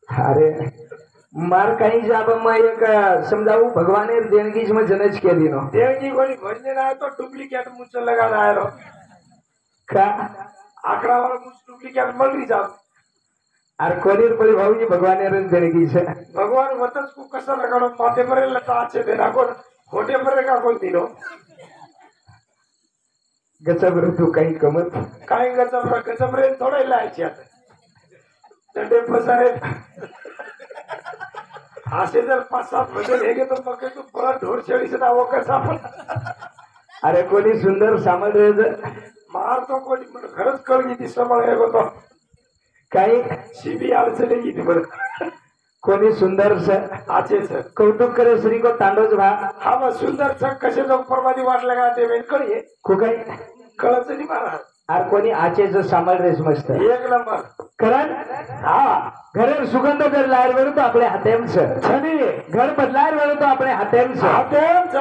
अरे मार कहीं जाब मैं एक समझाऊ भगवान देणगी में जनज के दिनो देणगी कोणी भजने ना तो डुप्लीकेट मुझसे लगा रहा है का आंकड़ा वाला मुझ डुप्लीकेट मल रही जाओ अरे कोणी बड़ी भाऊ जी भगवान देणगी से भगवान वतन को कसा लगाड़ो माथे पर लता अच्छे देना को होटे पर का कोई दिनो गचब रे तू काही कमत काय गजब रे थोड़ा लायचे आता डंडे पसारे असे जर 5-7 म्हणजे हेगे तो मग तू परत ढोर शेळीचा दावा कसा पण अरे कोणी सुंदर सामल रे मारतो कोणी पण खरंच कळगी ती समळ हे होतो काही शिबी अडचणी गेली बरं कोणी सुंदर स आचे सर कौतुक करे श्री को तांडोज भा हा मग सुंदर सर कसे लोक परवादी वाटलं का ते वेळकळी को काही कळच नाही महाराज अरे कोणी आचे जो सामल रेस मस्त एक नंबर करण हा घरे सुगंध कर लायर वेळ तो आपले हातेम छ छनी घर बदलायर वेळ तो आपले हातेम छ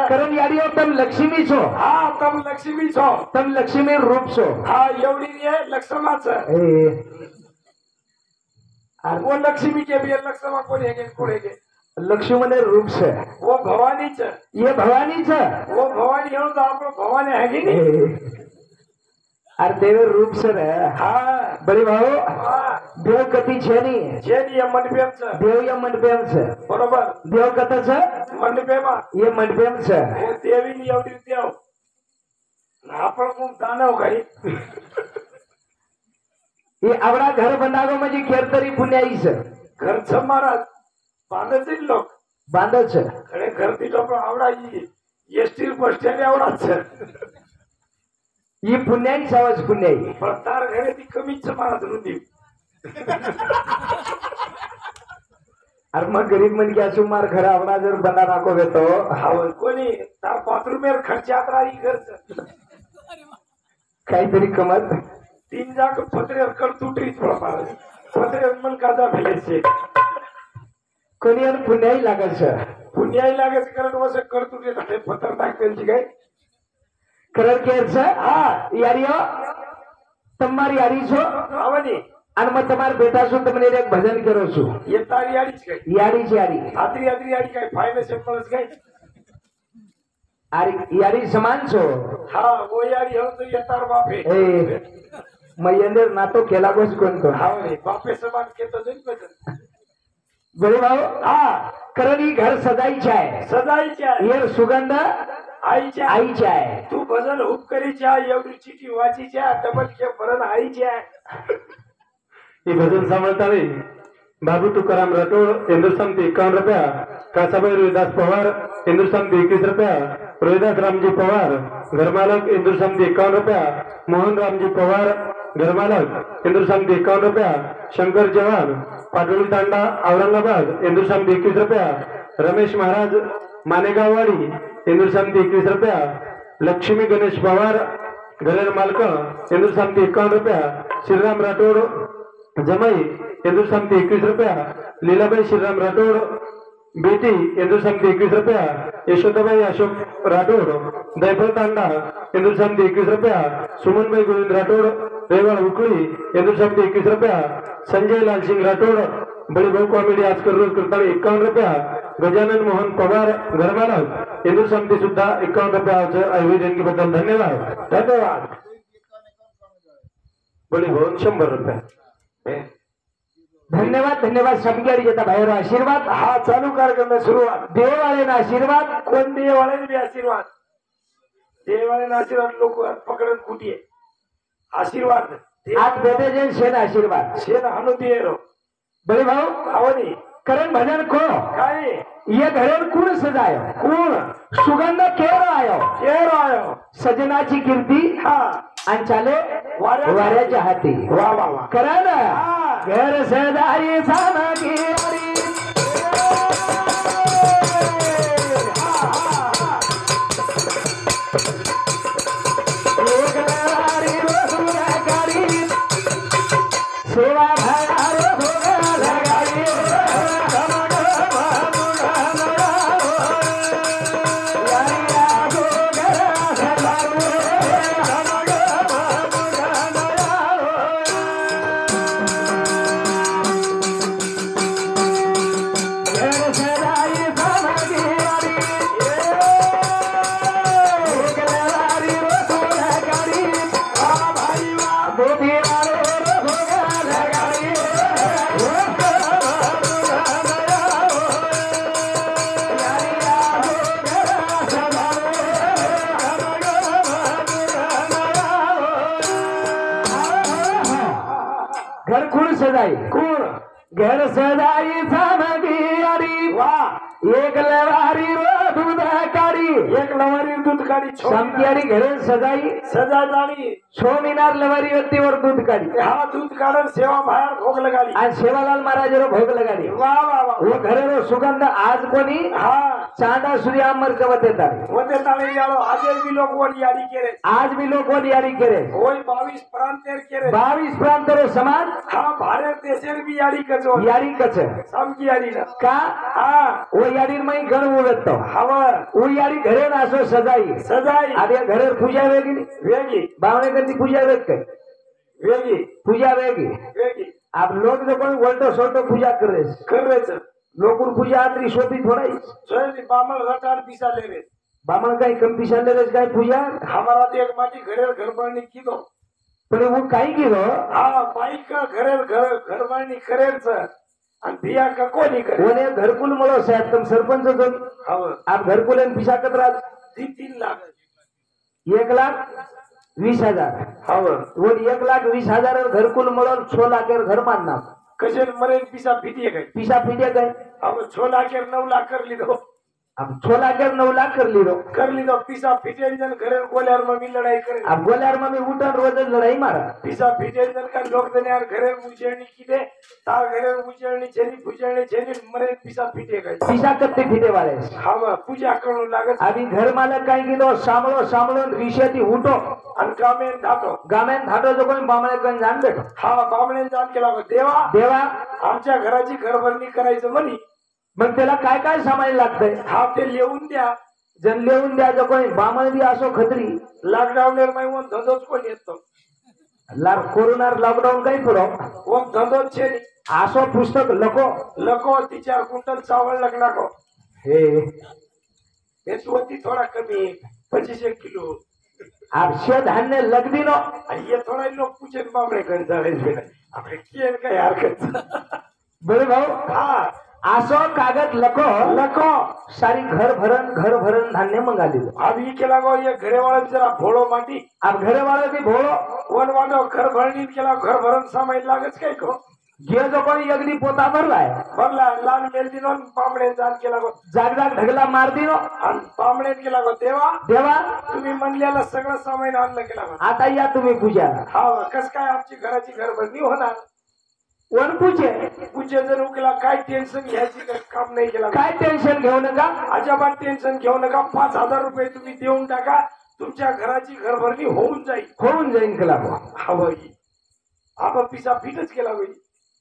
करण याडी तम लक्ष्मी छो हा तम लक्ष्मी छो तम लक्ष्मी रूप छो हा एवढी ये लक्ष्माच ए वो लक्ष्मी के भी लक्ष्मा कोण है कोण है लक्ष्मण रूप से वो भवानी छ ये भवानी छ वो भवानी हो तो आपको भवानी है कि नहीं अरे देवर रूप से रे हाँ बड़ी भाऊ हाँ देव कती छे नहीं जेनी ये मंडपेम छ देव या मंडपेम छे बरोबर देव कत छे मंडपेमा ये मंडपेम छे वो देवी ની एवढी देव आपण कोण दानव काही ये आवडा घर बनागो म्हणजे केरतरी पुण्याई छे घर छ महाराज बांधच लोक बांधो छे खरे घर ती लोक आवडा एसटी बस स्टँड आवडा छ ये पुण्याई सावज पुण्याई पण तार घरे ती कमीच छ महाराज रुंदी अरे मग गरीब मन क्या सुमार घर आवडा जर बना राखो तो हाव कोणी तार बाथरूम में खर्चात राही खर्च काहीतरी कमत 3 जाग पत्रे कर तुटरी थोडा महाराज पत्रे मन काजा भेले छे कोणी आणि पुण्याई लागल छे पुण्याई लागे कारण वसे कर तुटे झाले पत्र टाकेलची काय करल केर छे हा यारियो तुम्हारी यारी छो आवनी आणि मग તમાર બેટા છું તમને એક ભજન કરો છું ये तारी याडी काय यारी છે यारी आत्री याडी काय फायनल सिंपलच काय अरे यारी समान છો हा वो याडी हो तो ये तार बापे ए मयंदर नातो केला गोस कोण कोण हाव रे बापे समान के तो जन बजन बड़े भाऊ हा करणी घर सजाई आहे सजाई च्या ये सुगंध आई आहे तू भजन हुक करी च्या एवढी चिठी वाची च्या डबल के भरण आई च्या ये भजन सांभळता रे बाबू तुकाराम राठोड हिंदुस्तान 51 रुपया कासाबाई रोहिदास पवार हिंदुस्तान 21 रुपया रोहिदास रामजी पवार घरमालक हिंदुस्तान 51 रुपया मोहन रामजी पवार घरमालक हिंदुस्तान 51 रुपया शंकर जवान पाटोळी तांडा औरंगाबाद हिंदुस्तान 21 रुपया रमेश महाराज मानेगाववाडी हिंदुस्तान 21 रुपया लक्ष्मी गणेश पवार घरेर मालक हिंदुस्तान 51 रुपया श्रीराम राठोड जमाई हिंदुस्तान 21 रुपया लीलाबाई श्रीराम राठोड बेटी हिंदुस्तान 21 रुपया यशोदाबाई अशोक राठोड दैफल तांडा हिंदुस्तान 21 रुपया सुमनबाई गोविंद राठोड रेवाड़ उकड़ी हिंदुस्तान 21 रुपया संजय लाल सिंह राठोड बड़ी बहु कॉमेडी आजकल रोज करता 51 रुपया गजानन मोहन पवार घरमालक हिंदुस्तान सुद्धा 51 रुपया आयोजन बद्दल धन्यवाद धन्यवाद बड़ी बहु 100 रुपया धन्यवाद धन्यवाद सबके देता भाई आशीर्वाद हा चालू कार्यक्रम में सुरुवात देव वाले ना आशीर्वाद कोण देवाळे भी आशीर्वाद देवाळे ना आशीर्वाद लोक पकडन कुटिये आशीर्वाद आज बेटे जन शेन आशीर्वाद शेन हनु दिएरो बड़े भाऊ आवनी करण भजन को काय ये घरेन कूण सजायो कोण सुगंध केरो आयो सजनाची कीर्ती हा आणि चाले वाऱ्याच्या हाती वा वा वा करण घर सजाई सानगी सेवा सदाई कोण घर सदाई सामगी आडी वा एक लवारी रो दूध काढी एक लवारी दूध काढी समत्यारी घरे सदाई सजा जाणी सोमिनार लवारी व्यक्तीवर दूध काढी हा दूध काढून सेवा बाहेर भोग लगाडी आणि सेवालाल महाराज भोग लगाडी वा वा वा वो घरे सुगंध आज कोणी हा चांदा सूर्य अमर कवत येतात होते ताळे यालो આજે બી લોકો ઓની યાદી કરે आज भी लोग कोण यारी करे હોય 22 પ્રાંતેર કરે 22 प्रांतरो समान હા ભારત દેશેર બી યાદી કરજો यारी कच સમકી યાદી ના का હા वो यारी मई गण उगतो હવે वो यारी घरे नासो सजाई સજાઈ आधी घरे पूजा वेगी વેગી बावणे करती पूजा वेग काय વેગી पूजा वेगी વેગી आप लोग जो कोण वल्टो सोल्टो पूजा करे કરે છે लोकुर पूजा आतरी शोधी थोडाई જોઈ બામણ રટાડ પીસા લેવે बामण काही कम पिशाले काय पूजा हमारा तो एक माटी घरे घर बांधणी कीधो पण वो काही केलो हा बाईक घरे घर बांधणी करेच आणि बिया का कोणी करे कोणे घरकुल मुळे साहेब तुम सरपंच जो हव आप घरकुल आणि पिशा कतरा 3 लाख 1,20,000 हव वो 1,20,000 घरकुल मिळून 6 लाखेर घर बांधणार कशे मरे पिसा फिटिए गए पिशा फिटे गए अब 6 लाख 9 लाख कर लीधो अब 6 लाखेर 9 लाख कर लीधो पिसा फिटे जन घरे गोल्यार मम्मी लड़ाई करे अब गोल्यार में उठन रोज लढाई मारा पिसा फिटे जन का लोक जन यार घरे उजेळणी किदे तार घरे उजेळणी छेनी पूजळणी छेनी मरे पिसा फिटे गए पिशा कत्ते फिटे वाले हव पूजा करू लागत अभी घर मालक काही कीधो सांभळो रिशेती उठो आणि गामेन धातो गामेन धाटो जो कोणी बामणे कन जाण बेठो हा बामणे जाण केला देवा देवा आमच्या घराची घरभरणी करायचं म्हणी मग त्याला काय काय सामान लागतंय हा ते लिहून द्या जन लिहून द्या जो कोणी बामण बी असो खत्री लॉकडाऊन मागून धंदोच कोण येतो कोरोना लॉकडाऊन काही करो वो धंदोच छे असो पुस्तक लको लको 3-4 क्विंटल चावल लग्नाको हे हे होती थोडा कमी 25 किलो आपशे धान्य लगदी नो ये थोड़ा लोग पूछे बामणे कर जाळेच बे आपले केन काय हरकत बरे भाऊ हा असो कागद लको सारी घर भरन धान्य मंगाली अब ये केला गो ये घरे वाला जरा भोळो माटी अब घरे वाले भी भोळो वन वाटो घर भरणी केला घर भरण सामाई लागच काय को घे जो कोणी अगदी पोता भरलाय भरला लाल मेल दिनो बामणे जाण केला गो जाग ढगला मार दिनो आणि बामणे केला गो देवा देवा तुम्ही म्हणलेला सगळं सामान आणलं केला गो आता या तुम्ही पूजा हा कस काय आमची घराची घरभरणी होणार वन पूजे पूजे जर उकला काय टेन्शन घ्यायची काम नाही केला काय टेन्शन घेऊ नका अजिबात टेन्शन घेऊ नका 5,000 रुपये तुम्ही देऊन टाका तुमच्या घराची घरभरणी होऊन जाईल केला हवं आपण पिसा फिटच केला होईल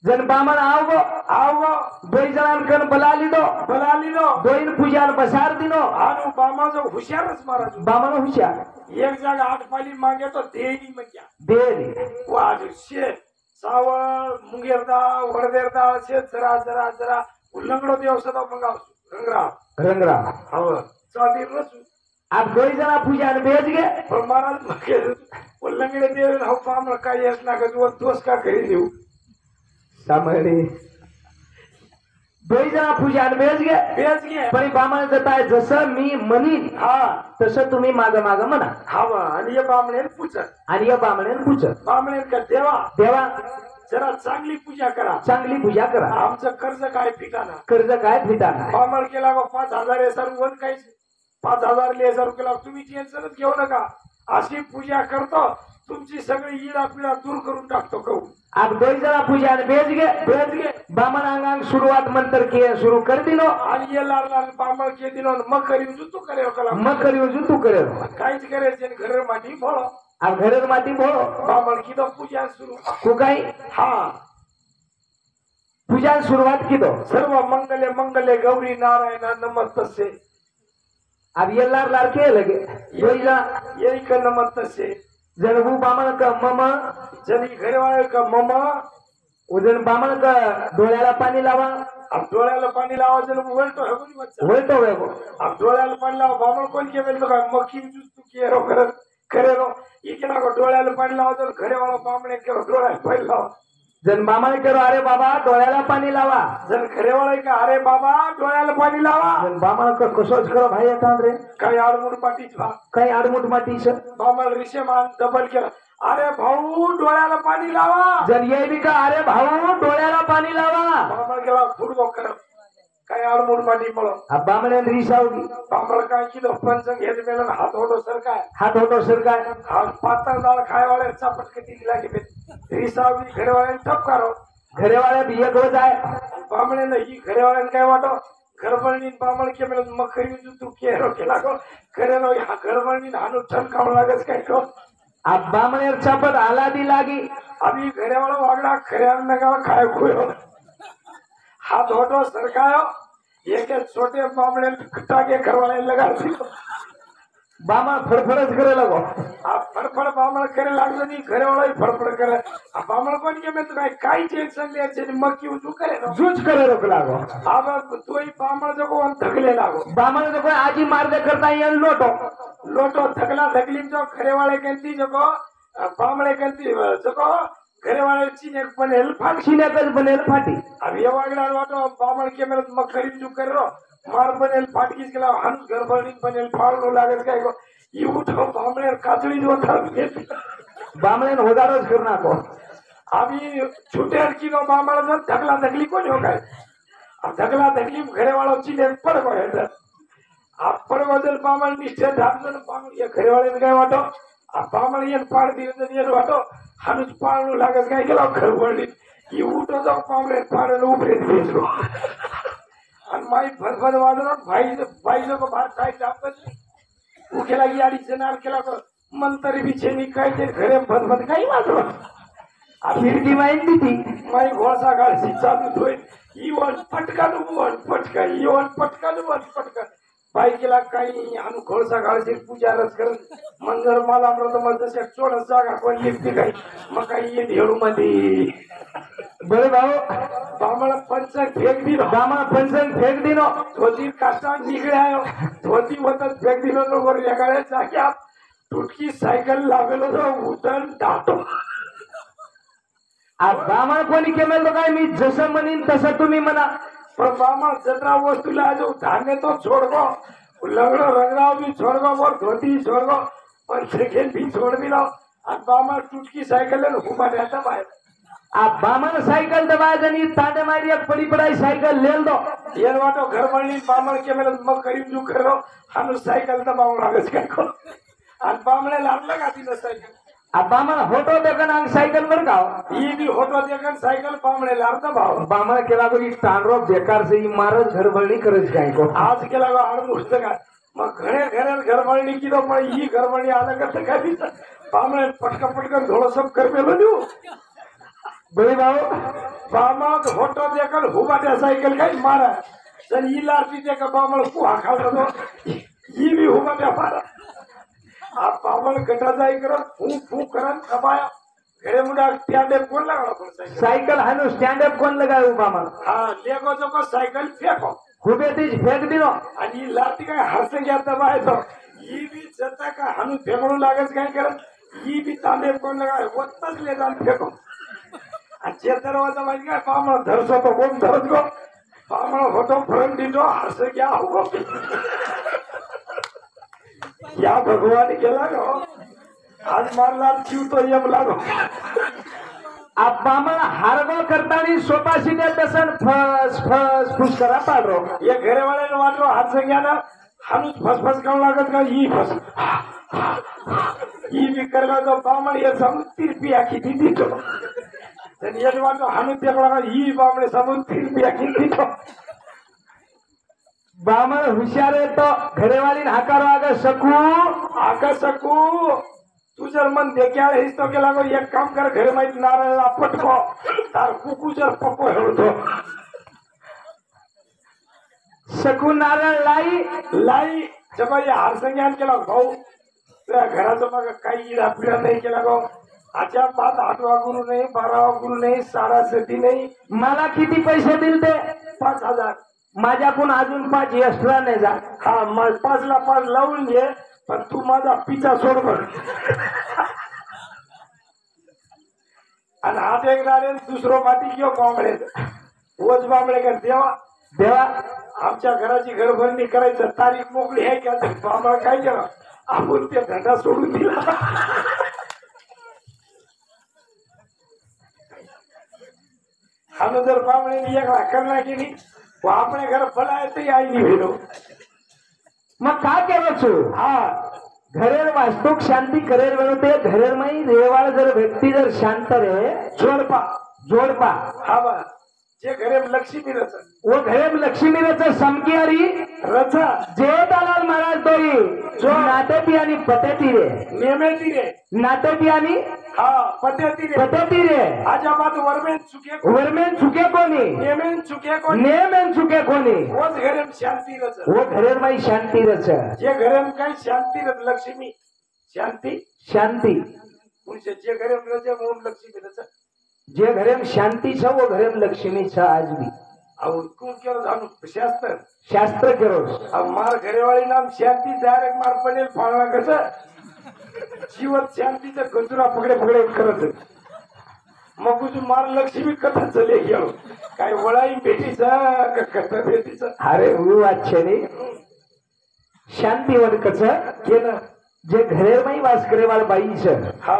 जन बामण आव दोई जणांकन बला लिदो दोईन पूजा बसार दिनो आणि बामाजो हुशारच महाराज बामण हुशार एक जागा 8 पाली मागे तो देणी म्हणजे देरी वाज शेत सावळ मुंगेरदा वडदेरदा शेत जरा उल्लंगडो देव सदा मंगाव रंगरा हवं चांदी रसू आप दोई जना पूजा भेज गे पण महाराज मगे उल्लंगडे देव हो पाम काय येस ना का दोष का घरी देऊ सामरी दोई जना पूजा भेज गे पण बामण जाताय जसं मी म्हणीन हा तसं तुम्ही माग म्हणा हवं आणि या बामणे पूजत आणि या बामणेन पूजत बामणे का देवा जरा चांगली पूजा करा चांगली पूजा करा आमचं कर्ज काय फिटाना कर्ज काय फिटाना बामण केला 5,000 सर वन काही 5,000 लेसर केला तुम्ही टेन्शनच घेऊ नका अशी पूजा करतो तुमची सगळी इडा पिडा दूर करून टाकतो कहू आप दोई जना पूजा भेज गे बामण अंगांग शुरुआत मंत्र किए शुरू कर दिनो आणि ये लाल बामण के दिनो मग करी तू करे मग करी तू करे काहीच करायचे घर माटी भोळो अब घरेर माटी भोळो बामण की तो पूजा सुरू कुकाई हा पूजा सुरुवात की दो सर्व मंगले गौरी नारायण नमस्तसे अब ये लार के लगे यही का नमस्तसे जनबू बामण का मम जनी घरे वाले का ममा उजन बामण का डोळ्याला पाणी लावा अब डोळ्याला पाणी लावा जन वळतो है कोणी बच्चा वळतो वेगो अब डोळ्याला पाणी लावा बामण कोण के वेल का मक्की तू केरो करे रो इकना को डोळ्याला पाणी लावा जन घरे वाला बामणे केरो डोळ्याला पाणी लावा जन बामण करो अरे बाबा डोळ्याला पाणी लावा जन घरे वाला का अरे बाबा डोळ्याला पाणी लावा जन बामण का कसोच करो भाई आता रे काही आडमुड पाटीच भा काही आडमुट मातीच बामण रिशे मान डबल केला अरे भाऊ डोळ्याला पाणी लावा. जर ये बी का अरे भाऊ डोळ्याला पाणी लावा. बामण गेला फुटबॉल करत काय आडमोड पाणी पडत. बामणे रिसावली. बामण काय किलो पंच घेत मेलन हात होतो सर काय हात होतो सर काय हा पातळ डाळ खायवाळे चापट किती लागे रिसावली घरवाळ्याने ठप करो. घरेवाळ्या बी एक रोज आहे. बामणे नाही घरवाळ्याने काय वाटो घरबळणी बामण के मेलन मग खरी तू केरो केला गो करेलो हा घरबळणी हाणू ठण काम लागत काय को. बामणे चापत आला दी लागी. आम्ही घरेवाळा वागडा खऱ्या नगावा खाय खुयो हात होतो सरकायो एक एक छोटे बामणे टाके घरवाळे लगाडतील. बामण फडफडच करे लगो. आप फडफड बामण करे लागलं नाही घरेवाळा फडफड करे. बामण कोण के में काय काही टेन्शन द्यायचे मग की तू करे ना जूच करे रोक लागो. अब तोही बामण जो कोण थकले लागो. बामण जो कोई आजी मार्ग करता येईल लोटो. लोटो थकला थकली जो घरेवाळे कंती जो को बामणे कंती जो को घरेवाळे चीने बनेल फाटी. शिन्याकच बनेल फाटी. अब ये वागडा वाटो बामण के में मग खरी तू करो मार बनेल फाटकीच गेला हाणूच घरबळणी बनेल फाळू लागत काय गो. ही उठो बामणे कातळी जो बामणे होदारच कर नाको. आम्ही छुट्यार किलो बामण धकला धकली कोण हो काय धकला धकली घरेवाळो चीने पडको हेडर आप पडगोदल बामण निष्ठे धामजन बामण ये घरेवाळे काय वाटो बामण ये पाड दिले ये वाटो हाणूच पाळू लागत काय गेला घरबळणी ही उठो जाऊ बामणे पाडल उभरे भेटलो. आणि माई भरभर वाजवून भाई जो भात काय जापत उकेला याडी जनार केला मंतरी बिछेनी काय ते घरे भरभर काही वाजवत. फिरकी माहिती ती माई घोळसा गाळशी चालू होईल इवन पटकान वन पटका इवन पटकान वन पटका बाई केला काही आणि घोळसा गाळशी पूजा रस करत मंजर मला अमृत मग जशा चोडस जागा कोण लिखते काही मग काही ये ढेळू मध्ये बरे भाऊ बामण पंच फेक दिलो. बामण पंचन फेक दिनो. धोती काटा निघळे आयो धोती वतन फेक दिलो नो वर लगाडे जाग्या तुटकी सायकल लागलो तो उतन टाटो. बामण कोणी केलं काय मी जसं म्हणीन तसं तुम्ही म्हणा. पण बामण जत्रा वस्तूला जो धान्य तो छोडगो लंगडो रंगराव भी छोडगो वर धोती छोडगो पण सेकेंड भी छोड दिलो आणि बामण तुटकी सायकल उभा रहता बाहेर. बामण सायकल दबाय आणि तांडे मारी एक पडी पडाई सायकल लेल दो. ये वाटो घर मळणी बामण के मेल मग करीब जू करो हानु सायकल दबावून लागत काय को आणि बामणे लागलं का तिला सायकल. बामण होतो देखन अंग सायकल वर गाव. ही बी होतो देखन सायकल बामणे लागता भाव. बामण केला को टांडरो बेकार से मारच घरभरणी करत काय को. आज केला गो आड मुस्त का मग घरे घरे घरमळणी की तो पण ही घरमळणी आलं का काय बामणे पटका पटकन थोडं सब करपेलो देऊ. बरे भाऊ बामण होतो देखन हुबाट्या सायकल काही मारा जर ही लारती ते का बामण कुहा खालतो तो ही बी हुबाट्या मारा. आप बामण गटा जाई करत फू फू करत खबाया घरे मुंडा स्टँड अप कोण लागला पण सायकल हानो स्टँड अप कोण लगायो बामण. हा लेगो जो सायकल फेको हुबे तीच फेक दिनो. आणि लारती काय हरसे घ्यायचा बाहेर ही बी जता का हाणू फेकणू लागत काय करत ही बी तांबे कोण लगाय वत्तच ले जाण फेको. आणि जे दरवाजा माहिती काय बामण धरसो तो कोण धरत गो बामण होतो फ्रंट दिलो हरसे घ्या हो या भगवान केला गो आज मारला जीव तो यम लागो. बामण हारगो करतानी स्वतःशी ने तसन फस फस फुस करा पाडरो. ये घरेवाल्यानं वाटलो हात संग्यानं हाणूच फसफस करू लागत का ही फस ही बी करला तो बामण ये समून तिरपी आखी दिली तो त्यांनी येत वाटलो हाणून फेकला का ही बामणे समून तिरपी आखी दिली. बामण हुशार तो घरेवाली हाकारो आग सकू आका सकू तू जर मन देख्या हेच तो केला गो एक काम कर घरे माहिती नारळला पटको तार कुकू जर पप्पो हेळतो सकू नारळ लाई लाई जेव्हा या हारसंग्यान केला भाऊ त्या घराचं मग काही इडा पिडा नाही केला गो. आजच्या 8वा गुरु नाही 12वा गुरु नाही 6.5 नाही. मला किती पैसे दिल ते 5,000 माझ्याकडून अजून 5 एक्स्ट्रा नाही जा. हा मग 5 ला 5 लावून घे पण तू माझा पिचा सोड बर. आणि हात एक राहिले दुसरं माती घेऊ बांबळे वज बांबळे का देवा देवा आमच्या घराची घरभरणी करायचं तारीख मोकळी आहे का बाबा काय केलं आपण ते धंदा सोडून दिला. हानो जर बामणे एक लाकर नाखी नी व આપણે ઘર ફલાય તો આવી ની વેલો मग का केलं छू हा घरेर वास्तुक शांती करेर वेळो ते घरेर माई रेवाळ जर व्यक्ती जर शांत रे જોડપા जोडपा हा बा जे घरे लक्ष्मी रच व घरेम लक्ष्मीचं समकियारी रचा जे दलाल महाराज तोरी जो नाटकी आणि पतेती रे नेमेती रे नाटकी आणि हा पत्याती रे पतेती रे आजाबाद वरमेन चुके वरमेन चुके कोणी नेमेन चुके कोण नेमेन चुके कोणी ओच घरे शांती रच व घरेर माई शांती रच जे घरे काही शांती रच लक्ष्मी शांती शांती म्हणजे जे घरे रच म्हणून लक्ष्मी रच जे घरेम शांती छ वो घरेम लक्ष्मी छ आज भी अब कोण केलं जाणू शास्त्र शास्त्र करोस अब मार घरेवाळी नाम शांती डायरेक्ट मार पडेल फाळला कसं जीवत शांतीचं गंजुरा पकडे पकडे करत मग तुझी मार लक्ष्मी कथा चले गेलो काय वळाई भेटीचा का कथा भेटीचा अरे ऊ अच्छे रे शांती वन कच केलं जे घरेर माई वास करे वाल बाई छ हा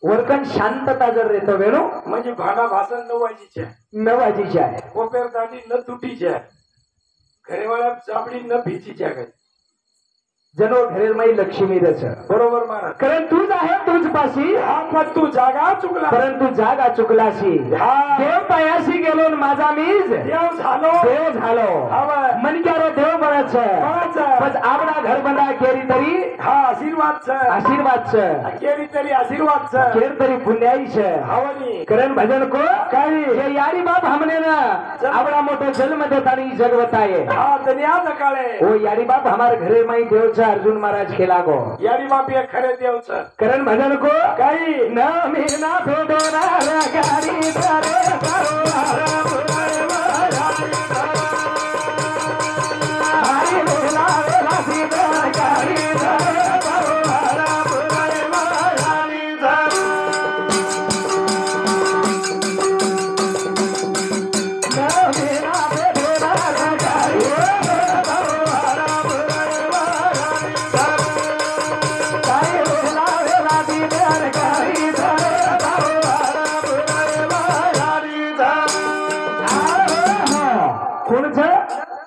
वरकन शांतता जर रेतो वेणू म्हणजे भाडा भाषण न वाजीच्या नवाजीची आहे कोपेर दाढी न तुटीच्या घरेवाळ्या चापडी न भीतीच्या काय जनो घरेर माई लक्ष्मी रच बरोबर महाराज कारण तूच आहे तूच पाशी हा पण तू जागा चुकला परंतु जागा चुकलाशी हा देव पायाशी गेलो न माझा मीज देव झालो देव झालो हवा मन क्या रे देव बनाच कोणाचं? बस आवडा घर बंदा केरी तरी हा आशीर्वाद छ आशीर्वाद छ केली तरी आशीर्वाद छ केर तरी पुण्याई छ हवनी करण भजन को काही हे यारी बाप हमने ना आवडा मोठो जन्म देतानी जग बताये हा धन्यवाद काळे ओ यारी बाप हमार घरे माई देव छ अर्जुन महाराज खेला गो यारी बाप एक खरे देव छ करण भजन को काही न मीना फेडो ना गारी तारे तारो हरी मेला वेला सीधा गारी तारे तारो न मीना फेडो ना गारी कोण छ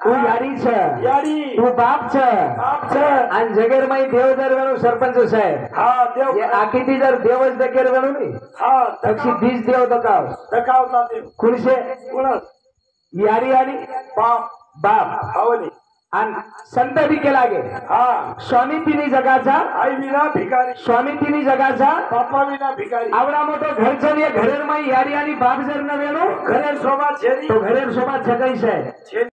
तू यारी छ यारी तू बाप छ बाप छ आणि जगेर माई देव जर वेणू सरपंच साहेब हा देव ये आकिती जर देवच दकेर वेणू नी हा तक्षी बीज देव दकाव दकावता देव खुणशे कुणच यारी आणि बाप बाप हवनी आणि संत बी केला गे हा स्वामी तिन्ही जगाचा आई विना भिकारी स्वामी तिन्ही जगाचा बापा विना भिकारी आवडा मोठो घरचं घरेर माई यारी आणि बाप जर न वेणू घरे शोभा छेरी तो घरेर सोबत सकाळी साहेब छेरी